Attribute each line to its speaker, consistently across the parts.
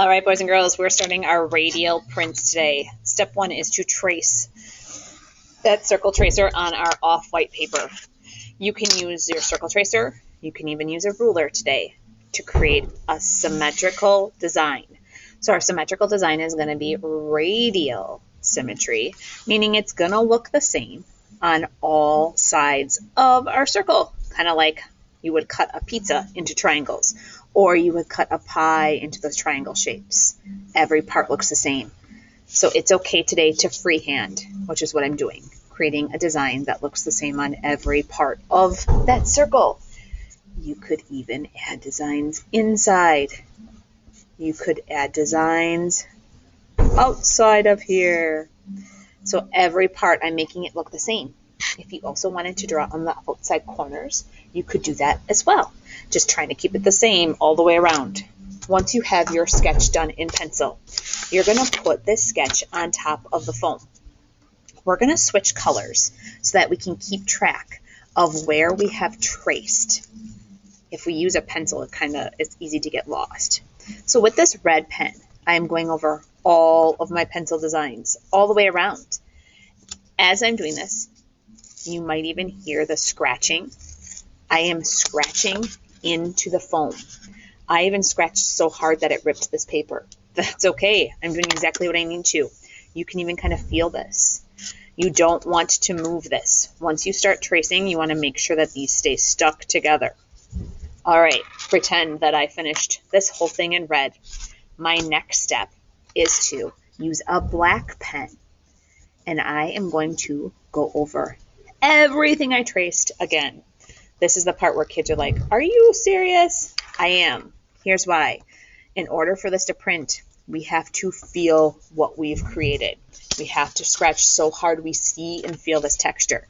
Speaker 1: All right, boys and girls, we're starting our radial prints today. Step one is to trace that circle tracer on our off-white paper. You can use your circle tracer. You can even use a ruler today to create a symmetrical design. So our symmetrical design is going to be radial symmetry, meaning it's going to look the same on all sides of our circle, kind of like you would cut a pizza into triangles, or you would cut a pie into those triangle shapes. Every part looks the same. So it's okay today to freehand, which is what I'm doing, creating a design that looks the same on every part of that circle. You could even add designs inside. You could add designs outside of here. So every part, I'm making it look the same. If you also wanted to draw on the outside corners, you could do that as well. Just trying to keep it the same all the way around. Once you have your sketch done in pencil, you're going to put this sketch on top of the foam. We're going to switch colors so that we can keep track of where we have traced. If we use a pencil, it's easy to get lost. So with this red pen, I'm going over all of my pencil designs all the way around. As I'm doing this, you might even hear the scratching. I am scratching into the foam. I even scratched so hard that it ripped this paper. That's okay. I'm doing exactly what I need to. You can even kind of feel this. You don't want to move this. Once you start tracing, you want to make sure that these stay stuck together. All right, pretend that I finished this whole thing in red. My next step is to use a black pen, and I am going to go over everything I traced again. This is the part where kids are like, "Are you serious?" I am. Here's why. In order for this to print, we have to feel what we've created. We have to scratch so hard we see and feel this texture.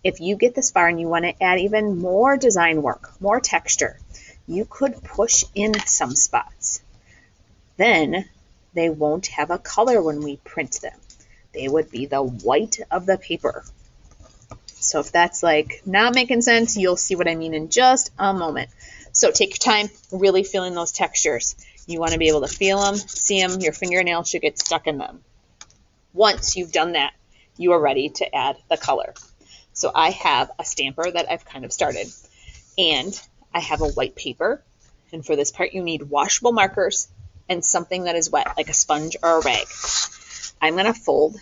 Speaker 1: If you get this far and you want to add even more design work, more texture, you could push in some spots. Then they won't have a color when we print them. They would be the white of the paper. So if that's like not making sense, you'll see what I mean in just a moment. So take your time really feeling those textures. You want to be able to feel them, see them. Your fingernail should get stuck in them. Once you've done that, you are ready to add the color. So I have a stamper that I've kind of started, and I have a white paper. And for this part, you need washable markers and something that is wet, like a sponge or a rag. I'm going to fold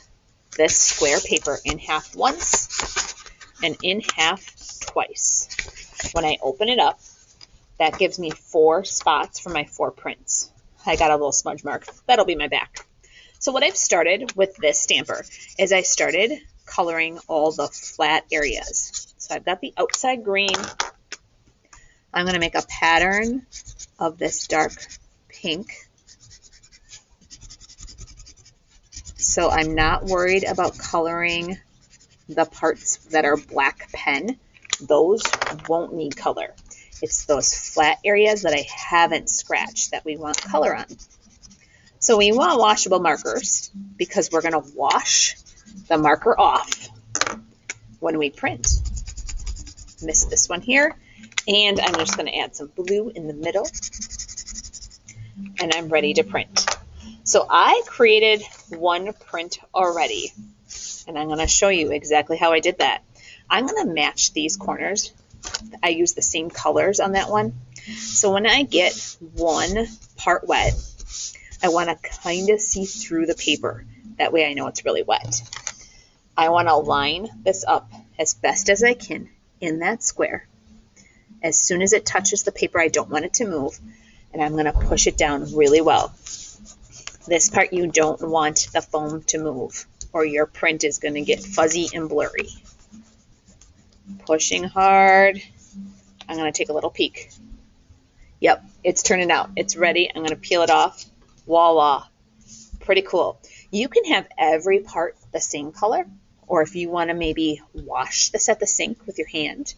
Speaker 1: this square paper in half once and in half twice. When I open it up, that gives me 4 spots for my 4 prints. I got a little smudge mark. That'll be my back. So what I've started with this stamper is I started coloring all the flat areas. So I've got the outside green. I'm going to make a pattern of this dark pink. So I'm not worried about coloring the parts that are black pen. Those won't need color. It's those flat areas that I haven't scratched that we want color on. So we want washable markers because we're going to wash the marker off when we print. Missed this one here. And I'm just going to add some blue in the middle. And I'm ready to print. So I created one print already. And I'm going to show you exactly how I did that. I'm going to match these corners. I use the same colors on that one. So when I get one part wet, I want to kind of see through the paper. That way I know it's really wet. I want to line this up as best as I can in that square. As soon as it touches the paper, I don't want it to move. And I'm going to push it down really well. This part, you don't want the foam to move, or your print is going to get fuzzy and blurry. Pushing hard. I'm going to take a little peek. Yep, it's turning out. It's ready. I'm going to peel it off. Voila. Pretty cool. You can have every part the same color, or if you want to maybe wash this at the sink with your hand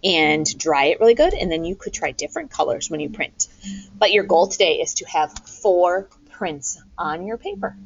Speaker 1: and dry it really good, and then you could try different colors when you print. But your goal today is to have 4 prints on your paper.